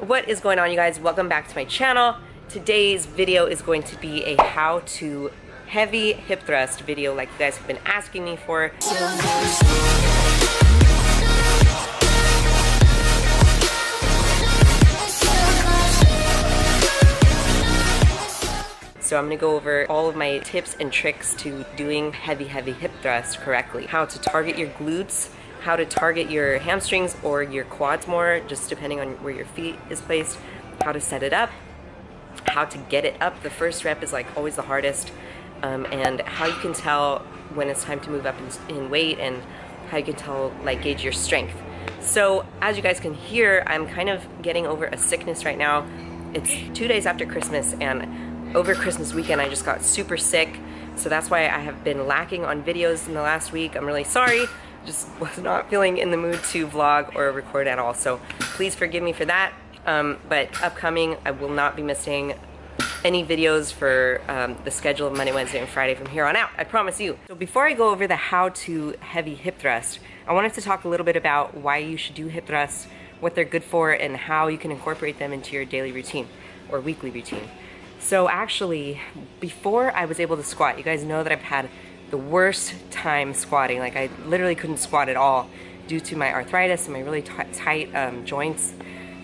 What is going on, you guys? Welcome back to my channel. Today's video is going to be a how to heavy hip thrust video like you guys have been asking me for. So I'm gonna go over all of my tips and tricks to doing heavy hip thrust correctly. How to target your glutes, how to target your hamstrings or your quads more, just depending on where your feet is placed, how to set it up, how to get it up. The first rep is like always the hardest, and how you can tell when it's time to move up in weight, and how you can tell, like, gauge your strength. So as you guys can hear, I'm kind of getting over a sickness right now. It's 2 days after Christmas, and over Christmas weekend I just got super sick, so that's why I have been lacking on videos in the last week. I'm really sorry. Just was not feeling in the mood to vlog or record at all, so please forgive me for that. But upcoming, I will not be missing any videos for the schedule of Monday, Wednesday, and Friday from here on out, I promise you. So before I go over the how to heavy hip thrust, I wanted to talk a little bit about why you should do hip thrusts, what they're good for, and how you can incorporate them into your daily routine or weekly routine. So actually, before I was able to squat, you guys know that I've had the worst time squatting. Like, I literally couldn't squat at all due to my arthritis and my really tight joints.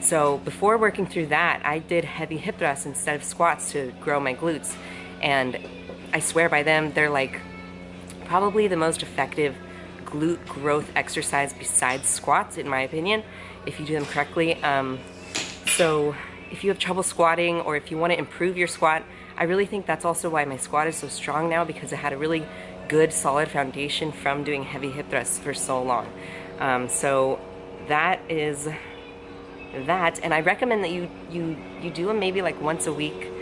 So before working through that, I did heavy hip thrusts instead of squats to grow my glutes. And I swear by them, they're like probably the most effective glute growth exercise besides squats, in my opinion, if you do them correctly. So if you have trouble squatting, or if you want to improve your squat, I really think that's also why my squat is so strong now, because it had a really good solid foundation from doing heavy hip thrusts for so long. So that is that, and I recommend that you do them maybe like once a week.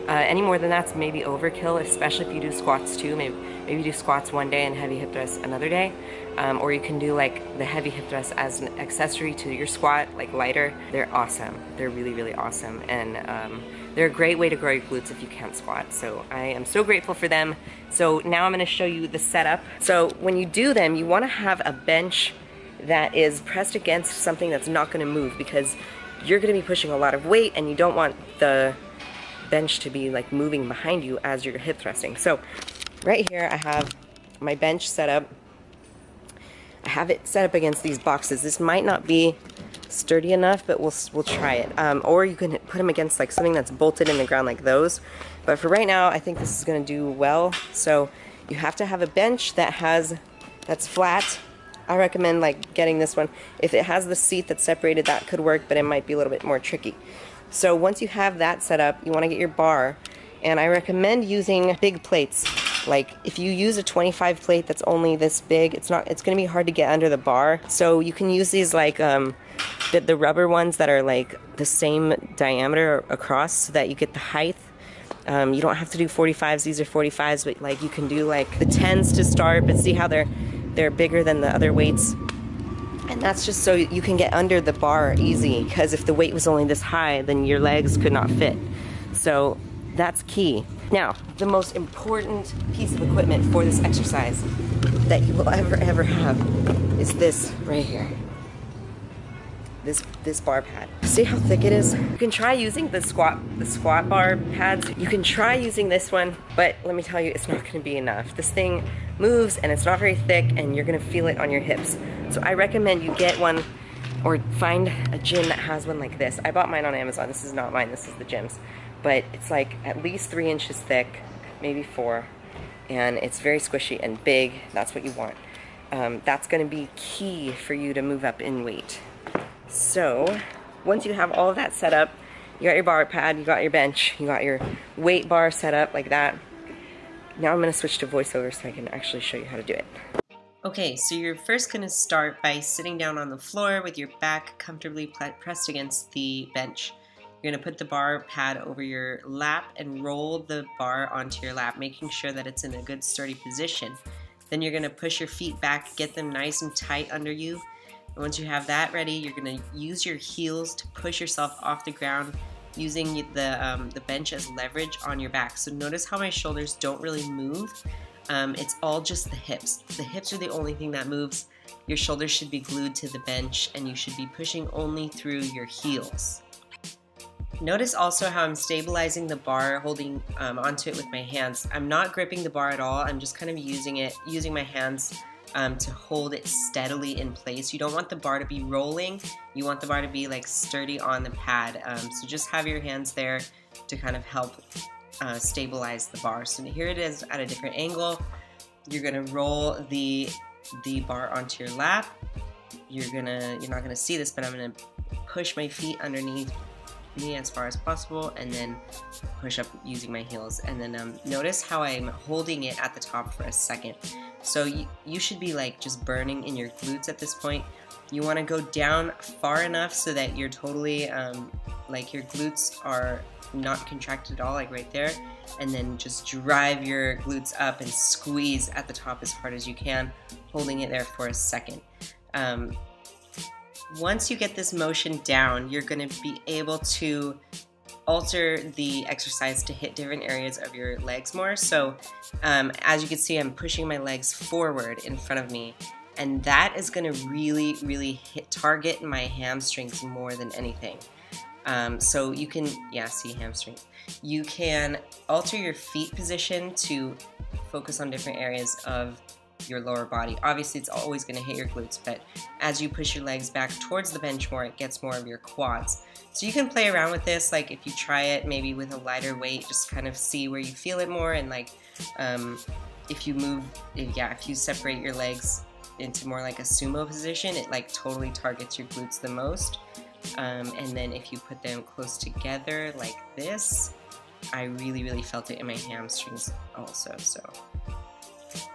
Any more than that's maybe overkill, especially if you do squats too. Maybe do squats one day and heavy hip thrusts another day. Or you can do like the heavy hip thrusts as an accessory to your squat, like lighter. They're awesome. They're really awesome, and they're a great way to grow your glutes if you can't squat. So I am so grateful for them. So now I'm going to show you the setup. So when you do them, you want to have a bench that is pressed against something that's not going to move, because you're going to be pushing a lot of weight and you don't want the bench to be like moving behind you as you're hip thrusting. So right here I have my bench set up. I have it set up against these boxes. This might not be sturdy enough, but we'll try it. Or you can put them against like something that's bolted in the ground like those. But for right now, I think this is going to do well. So you have to have a bench that's flat. I recommend like getting this one. If it has the seat that's separated, that could work, but it might be a little bit more tricky. So once you have that set up, you want to get your bar, and I recommend using big plates. Like if you use a 25 plate that's only this big, it's going to be hard to get under the bar. So you can use these like the rubber ones that are like the same diameter across, so that you get the height. You don't have to do 45s. These are 45s, but like you can do like the 10s to start, but see how they're bigger than the other weights. And that's just so you can get under the bar easy, because if the weight was only this high, then your legs could not fit. So that's key. Now, the most important piece of equipment for this exercise that you will ever have is this right here. This bar pad. See how thick it is? You can try using the squat bar pads. You can try using this one, but let me tell you, it's not gonna be enough. This thing moves and it's not very thick, and you're gonna feel it on your hips. So I recommend you get one, or find a gym that has one like this. I bought mine on Amazon. This is not mine, this is the gym's. But it's like at least 3 inches thick, maybe 4, and it's very squishy and big. That's what you want. That's gonna be key for you to move up in weight. So once you have all of that set up, you got your bar pad, you got your bench, you got your weight bar set up like that. Now I'm going to switch to voiceover so I can actually show you how to do it. Okay, so you're first going to start by sitting down on the floor with your back comfortably pressed against the bench. You're going to put the bar pad over your lap and roll the bar onto your lap, making sure that it's in a good sturdy position. Then you're going to push your feet back, get them nice and tight under you. And once you have that ready, you're going to use your heels to push yourself off the ground, using the bench as leverage on your back. So notice how my shoulders don't really move. It's all just the hips. The hips are the only thing that moves. Your shoulders should be glued to the bench, and you should be pushing only through your heels. Notice also how I'm stabilizing the bar, holding onto it with my hands. I'm not gripping the bar at all. I'm just kind of using my hands to hold it steadily in place. You don't want the bar to be rolling. You want the bar to be like sturdy on the pad. So just have your hands there to kind of help stabilize the bar. So here it is at a different angle. You're gonna roll the bar onto your lap. You're not gonna see this, but I'm gonna push my feet underneath me as far as possible and then push up using my heels. And then notice how I'm holding it at the top for a second. So you should be like just burning in your glutes at this point. You want to go down far enough so that you're totally like your glutes are not contracted at all, like right there, and then just drive your glutes up and squeeze at the top as hard as you can, holding it there for a second. Once you get this motion down, you're going to be able to alter the exercise to hit different areas of your legs more. So as you can see, I'm pushing my legs forward in front of me, and that is going to really target my hamstrings more than anything. So you can, see hamstring. You can alter your feet position to focus on different areas of your lower body. Obviously, it's always going to hit your glutes, but as you push your legs back towards the bench more, it gets more of your quads. So you can play around with this, like if you try it maybe with a lighter weight, just kind of see where you feel it more, and like if you separate your legs into more like a sumo position, it like totally targets your glutes the most. And then if you put them close together like this, I really felt it in my hamstrings also. So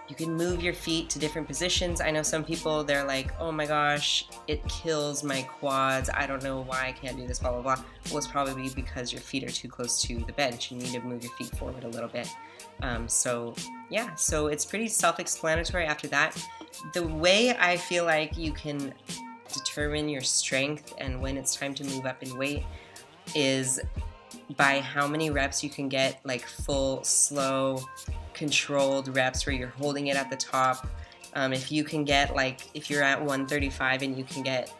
you can move your feet to different positions. I know some people, they're like, oh my gosh, it kills my quads. I don't know why I can't do this, blah, blah, blah. Well, it's probably because your feet are too close to the bench. You need to move your feet forward a little bit. So it's pretty self-explanatory after that. The way I feel like you can determine your strength and when it's time to move up in weight is by how many reps you can get, like full, slow, controlled reps where you're holding it at the top. If you can get, like, if you're at 135 and you can get,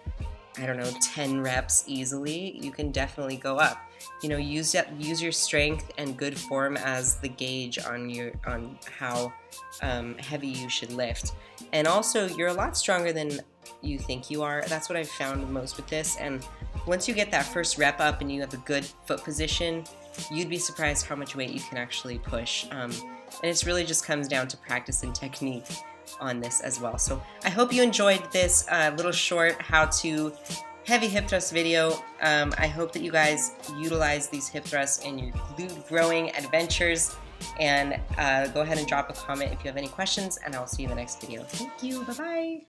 I don't know, 10 reps easily, you can definitely go up. You know, use your strength and good form as the gauge on how heavy you should lift. And also, you're a lot stronger than you think you are. That's what I've found most with this. And once you get that first rep up and you have a good foot position, you'd be surprised how much weight you can actually push. And it really just comes down to practice and technique on this as well. So I hope you enjoyed this little short how-to heavy hip thrust video. I hope that you guys utilize these hip thrusts in your glute growing adventures. And go ahead and drop a comment if you have any questions, and I'll see you in the next video. Thank you. Bye-bye.